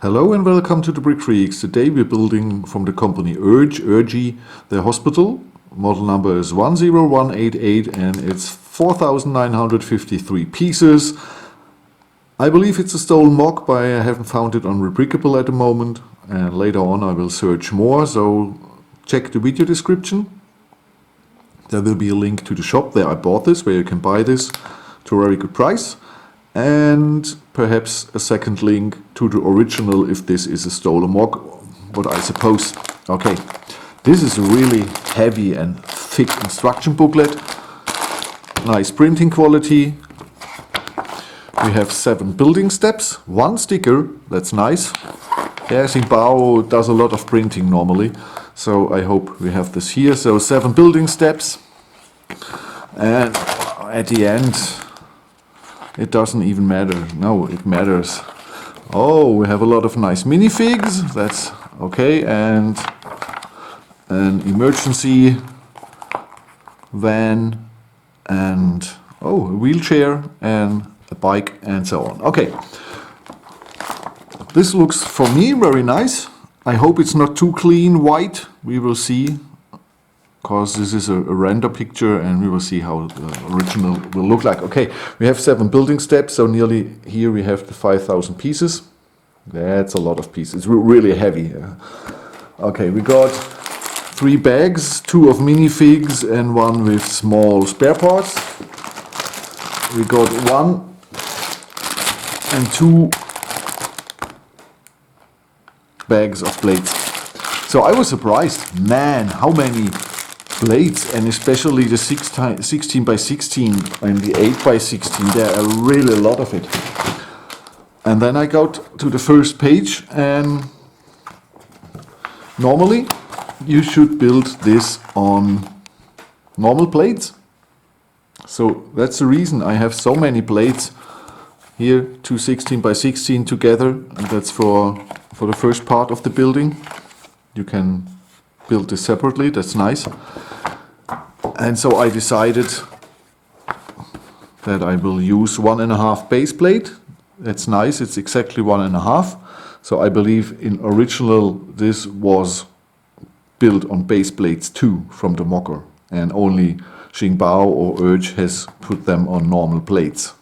Hello and welcome to the Brick Freaks. Today we're building from the company Urge, the hospital. Model number is 10188 and it's 4,953 pieces. I believe it's a stolen mock, but I haven't found it on Rebrickable at the moment. And later on I will search more, so check the video description. There will be a link to the shop where I bought this, where you can buy this to a very good price. And perhaps a second link to the original if this is a stolen mock, but I suppose. Okay, this is a really heavy and thick instruction booklet. Nice printing quality. We have 7 building steps, 1 sticker, that's nice. Yeah, Xingbao does a lot of printing normally, so I hope we have this here. So 7 building steps, and at the end, it doesn't even matter. No, it matters. Oh, we have a lot of nice minifigs. That's okay. And an emergency van and a wheelchair and a bike and so on. Okay. This looks for me very nice. I hope it's not too clean white. We will see. Because this is a render picture and we will see how the original will look like. Okay, we have 7 building steps, so nearly here we have the 5,000 pieces. That's a lot of pieces, it's really heavy. Okay, we got 3 bags, 2 of minifigs and 1 with small spare parts. We got 1 and 2 bags of plates. So I was surprised, man, how many blades, and especially the 16 by 16 and the 8 by 16, there are really a lot of it. And then I got to the first page, and normally you should build this on normal plates. So that's the reason I have so many plates here, 2 16 by 16 together, and that's for the first part of the building. You can build this separately, that's nice. And so I decided that I will use 1.5 base plate. That's nice, it's exactly 1.5. So I believe in original this was built on base plates 2 from the mocker, and only Xingbao or Urge has put them on normal plates.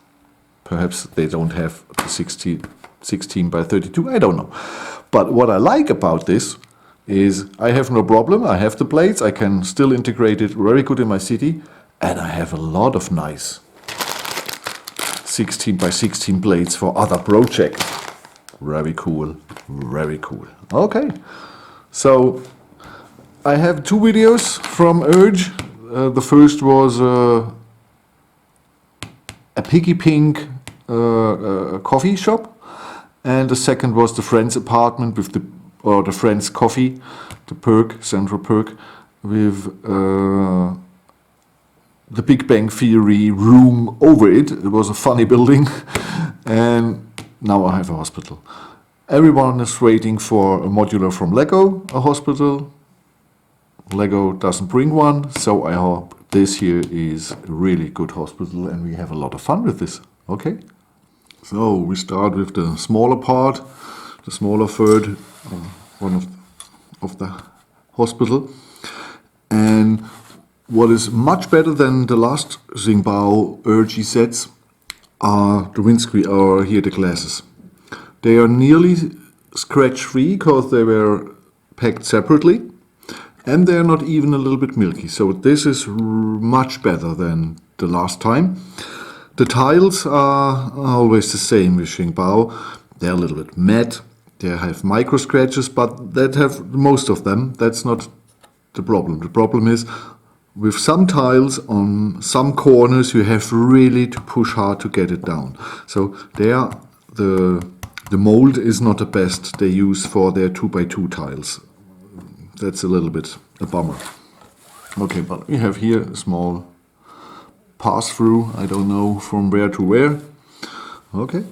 Perhaps they don't have the 16 by 32, I don't know. But what I like about this is I have no problem, I have the plates, I can still integrate it very good in my city, and I have a lot of nice 16 by 16 plates for other projects. Very cool, very cool. Okay, so I have 2 videos from Urge. The first was a Piggy Pink coffee shop, and the second was the Friends apartment with the Friends Coffee, the perk, central perk, with the Big Bang Theory room over it. It was a funny building, and now I have a hospital. Everyone is waiting for a modular from Lego, a hospital. Lego doesn't bring one, so I hope this here is a really good hospital and we have a lot of fun with this. Okay? So we start with the smaller part, the smaller third, one of the hospital. And what is much better than the last Xingbao Urge sets are the windscreen, or here the glasses. They are nearly scratch free because they were packed separately, and they're not even a little bit milky. So this is much better than the last time. The tiles are always the same with Xingbao. They're a little bit matte. They have micro scratches, but that have most of them. That's not the problem. The problem is with some tiles on some corners you have really to push hard to get it down. So there the mold is not the best they use for their 2x2 tiles. That's a little bit a bummer. Okay, but we have here a small pass through. I don't know from where to where. Okay.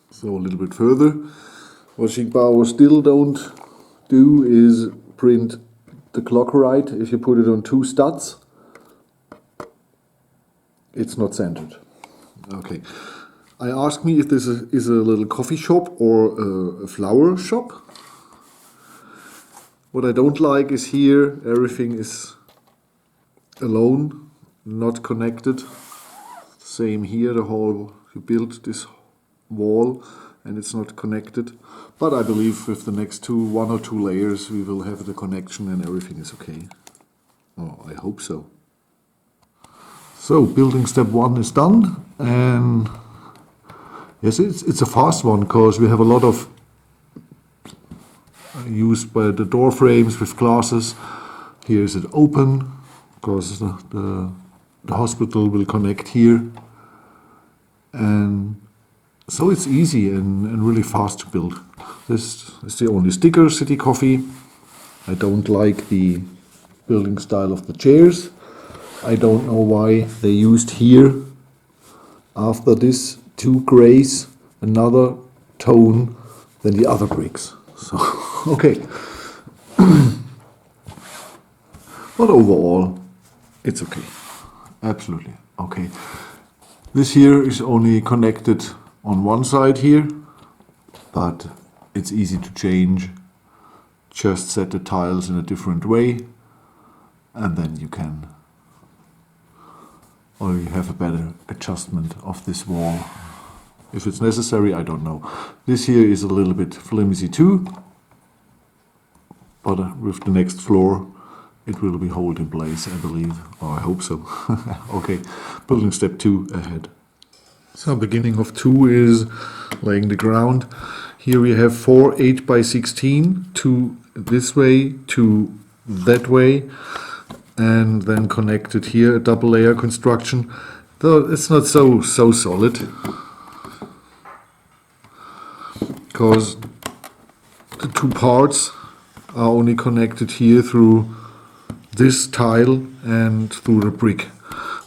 So a little bit further. What Xingbao still don't do is print the clock right. If you put it on 2 studs, it's not centered. Okay. I asked me if this is a little coffee shop or a flower shop. What I don't like is here everything is alone, not connected. Same here, the whole, you build this wall and it's not connected. But I believe with the next one or two layers we will have the connection and everything is okay. Oh, I hope so. So building step 1 is done, and yes, it's a fast one because we have a lot of used by the door frames with glasses. Here is it open because the hospital will connect here, and so it's easy and really fast to build. This is the only sticker, City Coffee. I don't like the building style of the chairs. I don't know why they used here, after this, 2 grays, another tone than the other bricks. So, okay. But overall, it's okay. Absolutely okay. This here is only connected on one side here, but it's easy to change. Just set the tiles in a different way, and then you can, or you have a better adjustment of this wall. If it's necessary, I don't know. This here is a little bit flimsy too, but with the next floor it will be held in place, I believe, or I hope so. Okay, building step 2 ahead. So beginning of 2 is laying the ground. Here we have 4 8x16, 2 this way, 2 that way, and then connected here, a double layer construction. Though it's not so solid, because the 2 parts are only connected here through this tile and through the brick,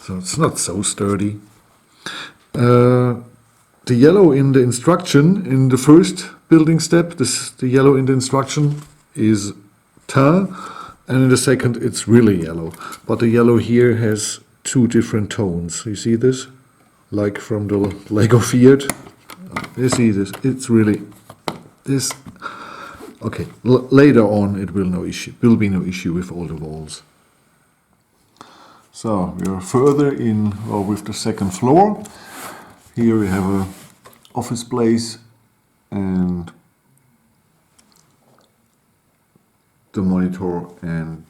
so it's not so sturdy. The yellow in the instruction, in the first building step, the yellow in the instruction is tan, and in the second it's really yellow. But the yellow here has 2 different tones. You see this? Like from the Lego Fiat. You see this? It's really this. Okay, later on it will be no issue with all the walls. So we are further in with the second floor. Here we have a office place, and the monitor and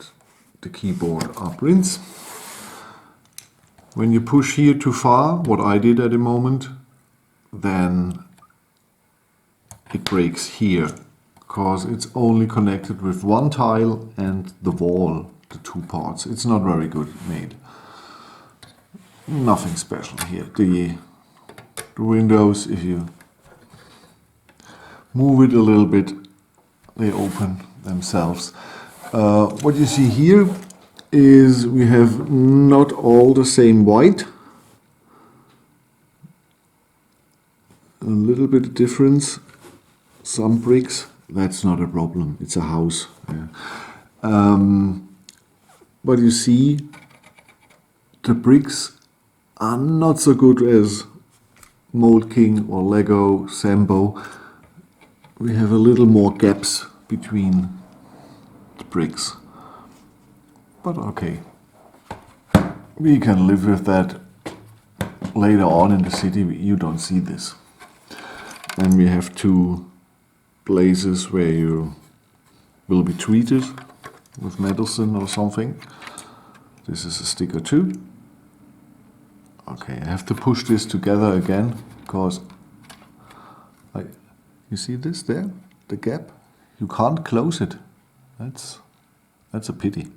the keyboard are prints. When you push here too far, what I did at the moment, then it breaks here, because it's only connected with one tile and the wall, the 2 parts. It's not very good made. Nothing special here. The windows, if you move it a little bit, they open themselves. What you see here is we have not all the same white. A little bit of difference. Some bricks, that's not a problem. It's a house. Yeah. But you see, the bricks are not so good as Mold King or Lego, Sambo. We have a little more gaps between the bricks. But okay, we can live with that. Later on in the city you don't see this. And we have 2 places where you will be treated with medicine or something. This is a sticker too. Okay, I have to push this together again, because you see this there, the gap? You can't close it. That's a pity.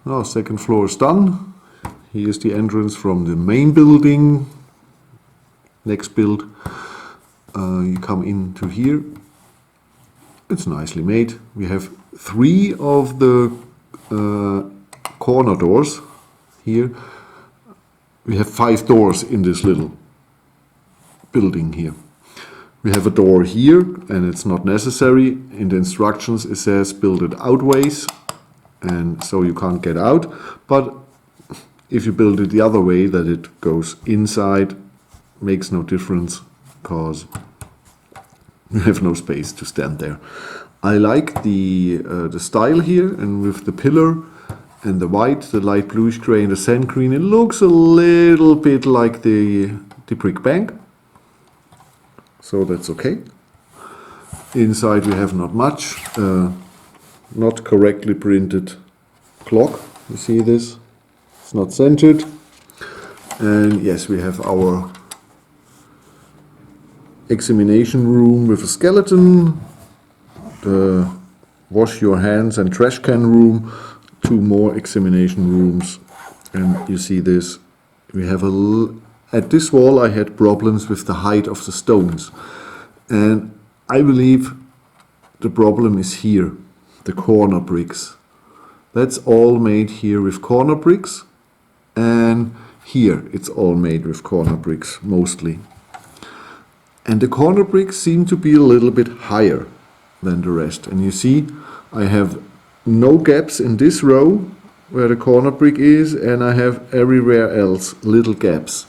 Now, second floor is done. Here's the entrance from the main building. Next build, you come into here. It's nicely made. We have 3 of the corner doors here. We have 5 doors in this little building here. We have a door here, and it's not necessary. In the instructions it says build it outways, and so you can't get out. But if you build it the other way, that it goes inside, makes no difference because you have no space to stand there. I like the style here, and with the pillar and the white, the light bluish gray and the sand green, it looks a little bit like the brick bank. So that's okay. Inside we have not much, not correctly printed clock. You see this? It's not centered. And yes, we have our examination room with a skeleton, the wash your hands and trash can room, 2 more examination rooms, and you see this. We have at this wall I had problems with the height of the stones, and I believe the problem is here, the corner bricks. That's all made here with corner bricks, and here it's all made with corner bricks mostly. And the corner bricks seem to be a little bit higher than the rest. And you see, I have no gaps in this row where the corner brick is, and I have everywhere else little gaps.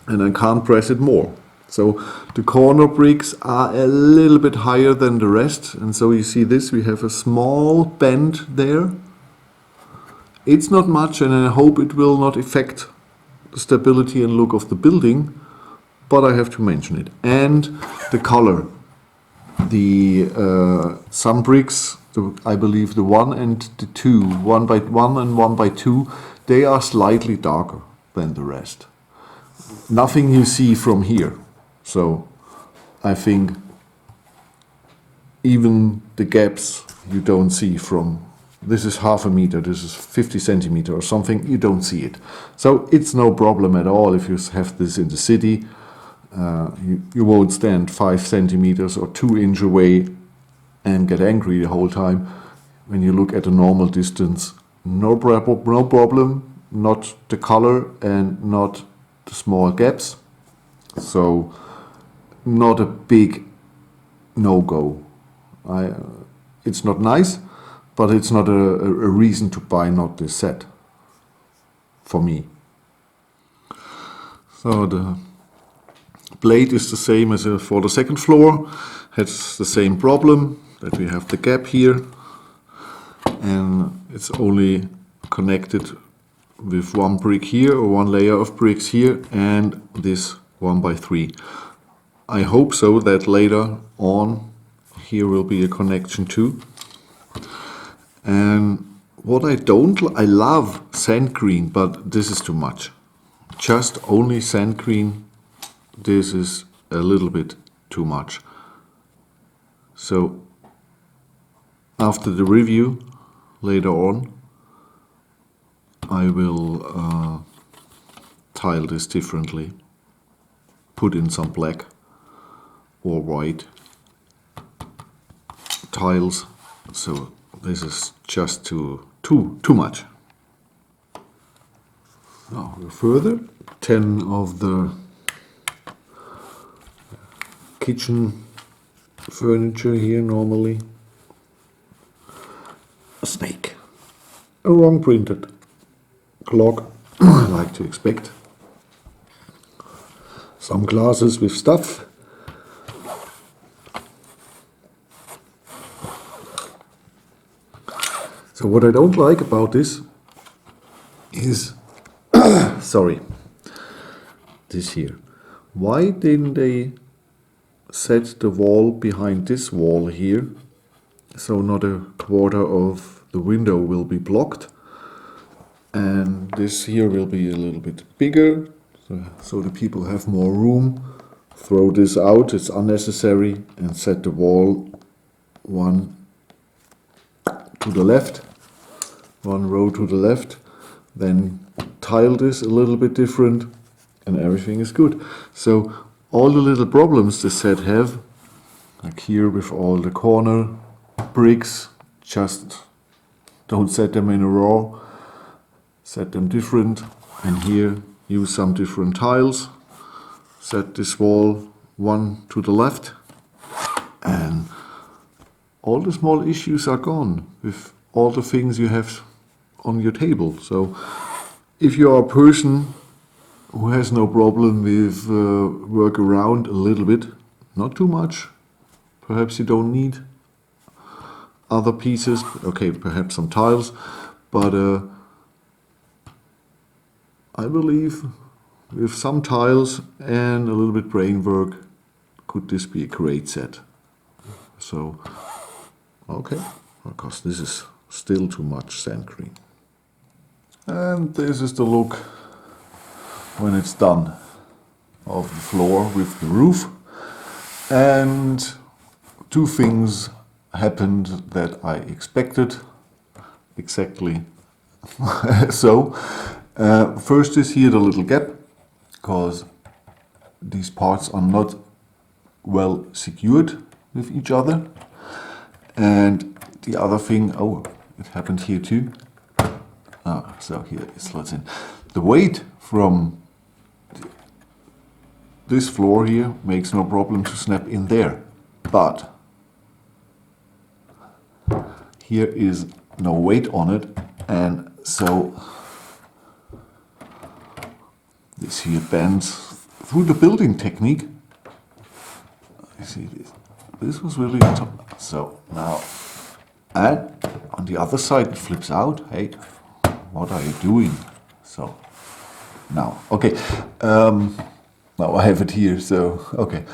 And I can't press it more. So the corner bricks are a little bit higher than the rest. And so you see this, we have a small bend there. It's not much, and I hope it will not affect the stability and look of the building. But I have to mention it. And the color. Some bricks, I believe the 1 and the 2, 1 by 1 and 1 by 2, they are slightly darker than the rest. Nothing you see from here. So I think even the gaps you don't see from, this is half a meter, this is 50 centimeter or something, you don't see it. So it's no problem at all if you have this in the city. You won't stand 5 centimeters or 2 inches away and get angry the whole time. When you look at a normal distance, no problem, not the color and not the small gaps. So not a big no-go. It's not nice, but it's not a reason to buy not this set for me. So the blade is the same as for the second floor. Has the same problem that we have the gap here, and it's only connected with 1 brick here or 1 layer of bricks here and this 1 by 3. I hope so that later on here will be a connection too. And what I love sand green, but this is too much. Just only sand green, this is a little bit too much. So after the review later on, I will tile this differently, put in some black or white tiles. So this is just too much. Now go further. 10 of the kitchen furniture here normally. A snake. A wrong printed clock, I like to expect. Some glasses with stuff. So what I don't like about this is, sorry, this here. Why didn't they set the wall behind this wall here, so not a quarter of the window will be blocked, and this here will be a little bit bigger, so the people have more room. Throw this out, it's unnecessary, and set the wall 1 to the left, 1 row to the left, then tile this a little bit different, and everything is good. So all the little problems this set have, like here with all the corner bricks, just don't set them in a row, set them different, and here use some different tiles, set this wall 1 to the left, and all the small issues are gone with all the things you have on your table. So if you are a person who has no problem with work around a little bit, not too much. Perhaps you don't need other pieces, okay, perhaps some tiles, but I believe with some tiles and a little bit brain work, could this be a great set? So, okay, because this is still too much sand green. And this is the look when it's done of the floor with the roof. And two things happened that I expected exactly. So, first is here the little gap, because these parts are not well secured with each other. And the other thing, oh, it happened here too. So here it slots in. The weight from this floor here makes no problem to snap in there, but here is no weight on it, and so this here bends through the building technique. You see this? This was really tough. So now, and on the other side it flips out. Hey, what are you doing? So now, okay, now I have it here. So okay,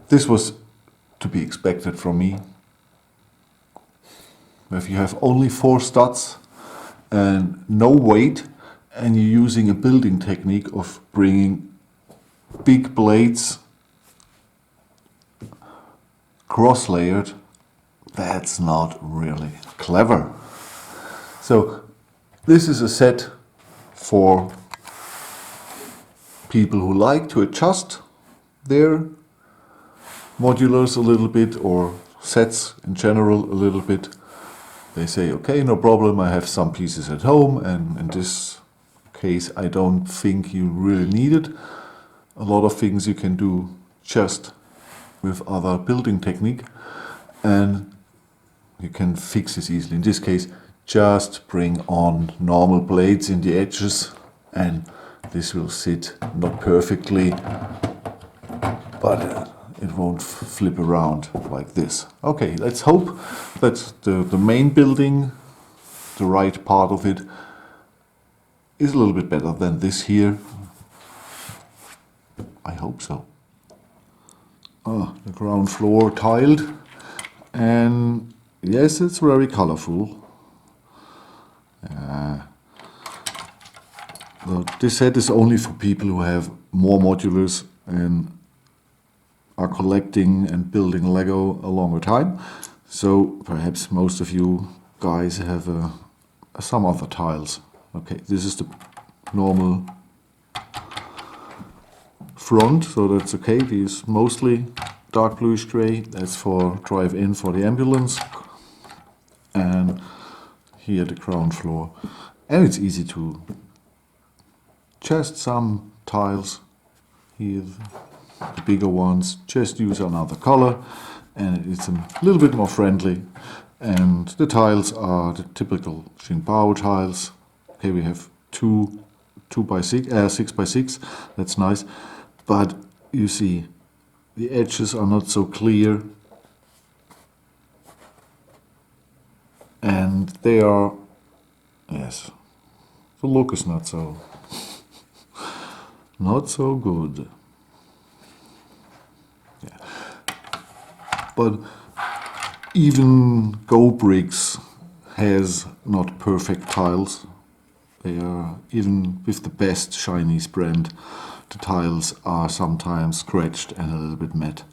this was to be expected from me. If you have only 4 studs and no weight, and you're using a building technique of bringing big blades cross-layered, that's not really clever. So this is a set for people who like to adjust their modulars a little bit, or sets in general a little bit. They say, okay, no problem, I have some pieces at home, and in this case I don't think you really need it. A lot of things you can do just with other building technique, and you can fix this easily. In this case, just bring on normal blades in the edges, and this will sit not perfectly, but it won't flip around like this. Okay, let's hope that the main building, the right part of it, is a little bit better than this here. I hope so. The ground floor tiled, and yes, it's very colorful. This set is only for people who have more modulars and are collecting and building Lego a longer time. So perhaps most of you guys have some other tiles. Okay, this is the normal front, so that's okay. These mostly dark bluish gray. That's for drive-in for the ambulance. And here the ground floor. And it's easy to just some tiles here. The bigger ones, just use another color, and it's a little bit more friendly. And the tiles are the typical Xingbao tiles. Okay, we have 6 by 6. That's nice, but you see the edges are not so clear, and they are, yes, the look is not so good. Yeah. But even Go Bricks has not perfect tiles. They are, even with the best Chinese brand, the tiles are sometimes scratched and a little bit matte.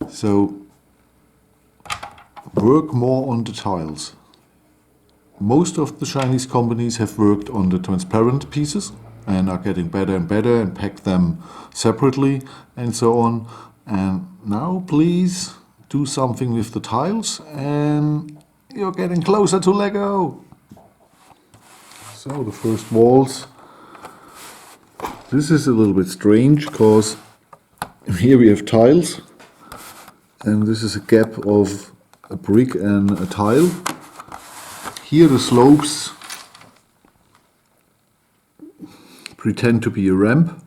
So work more on the tiles. Most of the Chinese companies have worked on the transparent pieces and are getting better and better and pack them separately and so on. And now please do something with the tiles and you're getting closer to Lego. So the first walls. This is a little bit strange because here we have tiles and this is a gap of a brick and a tile. Here the slopes pretend to be a ramp,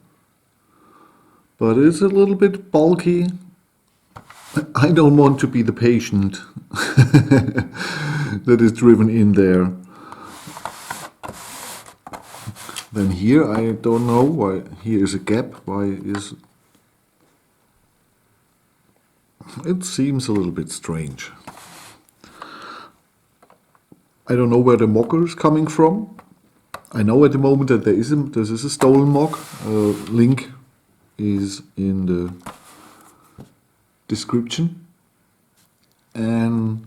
but it's a little bit bulky. I don't want to be the patient that is driven in there. Then here, I don't know why here is a gap. Why is it seems a little bit strange. I don't know where the mocker is coming from. I know at the moment that there is a stolen mock. Link is in the description. And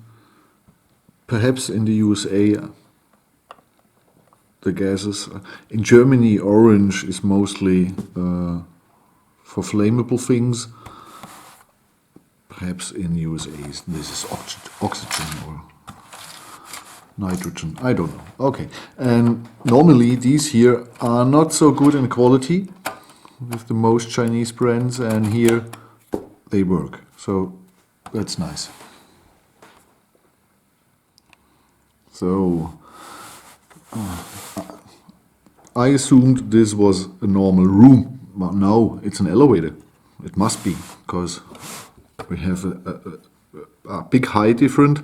perhaps in the USA, the gases. In Germany, orange is mostly for flammable things. Perhaps in the USA, this is oxygen or nitrogen, I don't know. Okay, and normally these here are not so good in quality with the most Chinese brands, and here they work, so that's nice. So I assumed this was a normal room, but no, it's an elevator. It must be, because we have a big height difference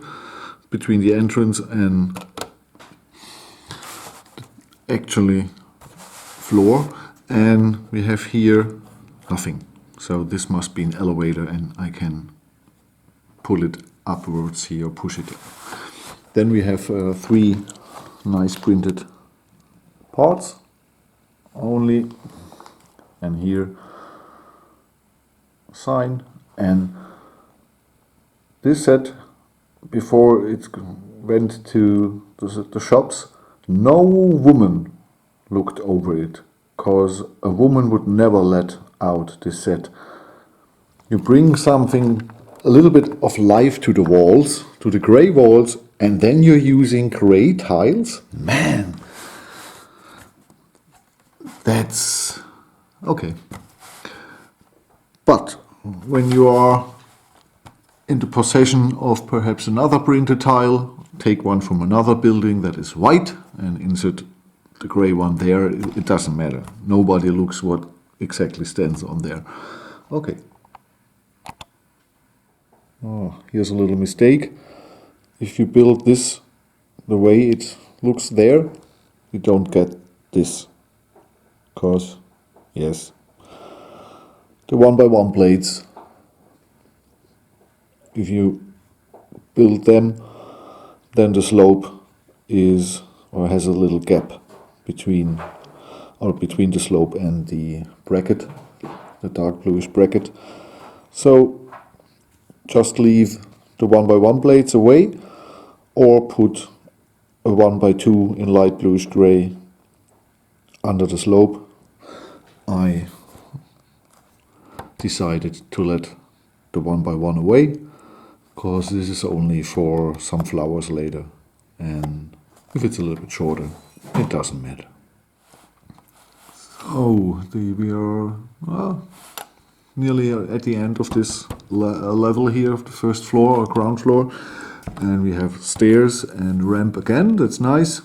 between the entrance and actually floor, and we have here nothing. So this must be an elevator, and I can pull it upwards here, push it. Then we have 3 nice printed parts only, and here sign. And this set, before it went to the shops, no woman looked over it, because a woman would never let out this set. You bring something, a little bit of life to the walls, to the grey walls, and then you're using grey tiles? Man, that's okay. But when you are in the possession of perhaps another printed tile, take one from another building that is white and insert the grey one there. It doesn't matter. Nobody looks what exactly stands on there. Okay. Oh, here's a little mistake. If you build this the way it looks there, you don't get this. Because, yes, the 1x1 plates, if you build them, then the slope is or has a little gap between the slope and the bracket, the dark bluish bracket. So just leave the 1x1 plates away, or put a 1x2 in light bluish grey under the slope. I decided to let the 1x1 away, because this is only for some flowers later, and if it's a little bit shorter, it doesn't matter. So we are nearly at the end of this level here of the first floor or ground floor, and we have stairs and ramp again. That's nice.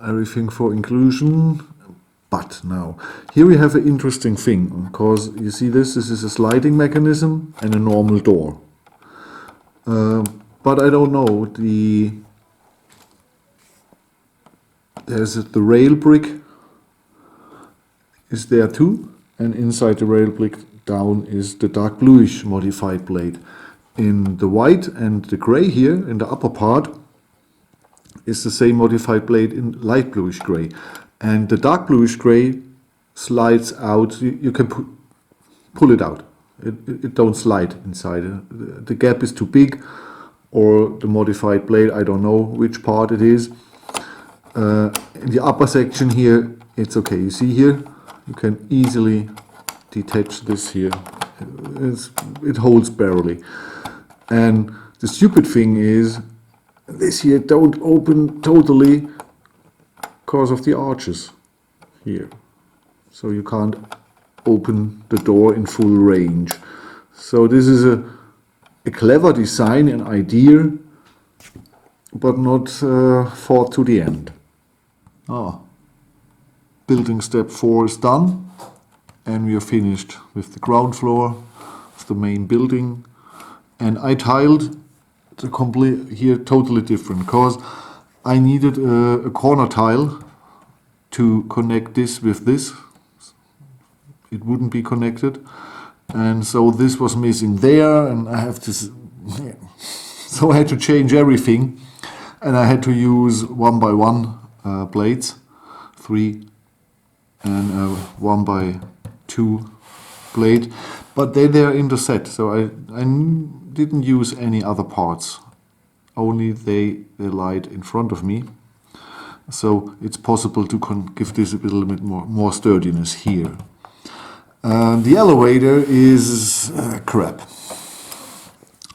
Everything for inclusion. But now, here we have an interesting thing, because you see this is a sliding mechanism and a normal door. But I don't know, there's the rail brick is there too, and inside the rail brick down is the dark bluish modified blade. In the white and the grey here, in the upper part, is the same modified blade in light bluish grey. And the dark bluish grey slides out. You can pull it out. It don't slide inside. The gap is too big, or the modified blade, I don't know which part it is. In the upper section here, it's okay. You see here, you can easily detach this here. It holds barely. And the stupid thing is, this here don't open totally, because of the arches here. So you can't open the door in full range. So this is a clever design and idea, but not thought to the end. Building step 4 is done. and we are finished with the ground floor of the main building. And I tiled the complete here totally different because I needed a corner tile to connect this with this. It wouldn't be connected, and so this was missing there, and I have to, so I had to change everything, and I had to use 1x1 blades, 3 and a 1x2 blade, but they're in the set, so I didn't use any other parts, only they lied in front of me, so it's possible to give this a little bit more sturdiness here. The elevator is crap.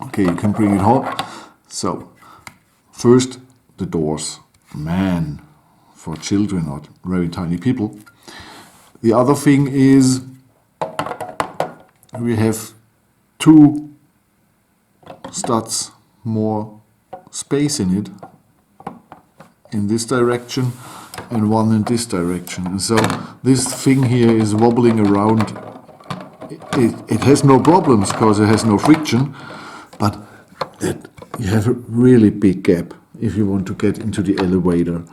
Okay, you can bring it home. So, first, the doors. Man, for children or very tiny people. The other thing is we have 2 studs more space in it, in this direction and 1 in this direction. And so this thing here is wobbling around. It has no problems because it has no friction, but you have a really big gap if you want to get into the elevator.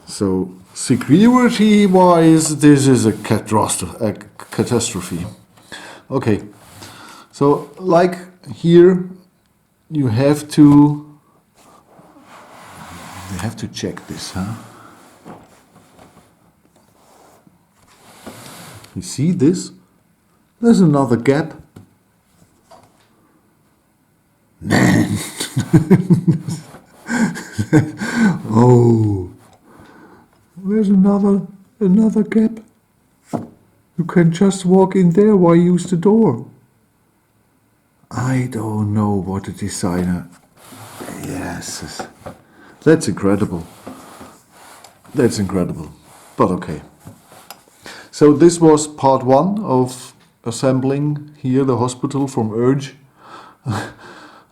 So security-wise, this is a catastrophe. Okay, so like here, you have to check this, huh? You see this? There's another gap. Man! Oh! There's another gap. You can just walk in there. Why use the door? I don't know what a designer... Yes. That's incredible. That's incredible. But okay. So this was part 1 of assembling here the hospital from Urge.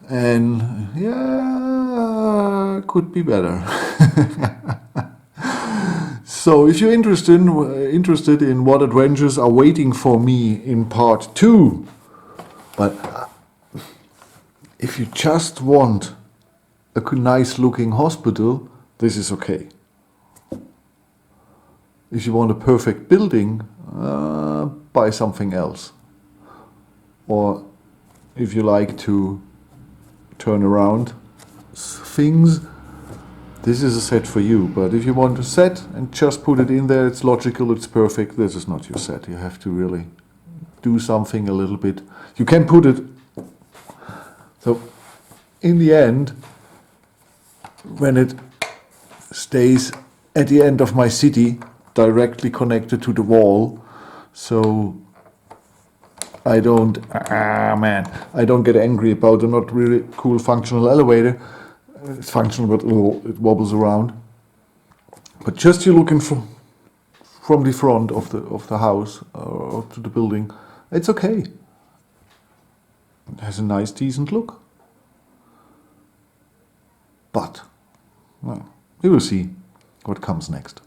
And yeah, could be better. So if you're interested in what adventures are waiting for me in part 2, but if you just want a nice looking hospital, this is okay. If you want a perfect building, buy something else. Or if you like to turn around things, this is a set for you. But if you want a set and just put it in there, it's logical, it's perfect, this is not your set. You have to really do something a little bit. You can put it... So, in the end, when it stays at the end of my city, directly connected to the wall, so I don't get angry about a not really cool functional elevator. It's functional, but it wobbles around. But just you're looking from the front of the house or to the building, it's okay. It has a nice, decent look. But well, we will see what comes next.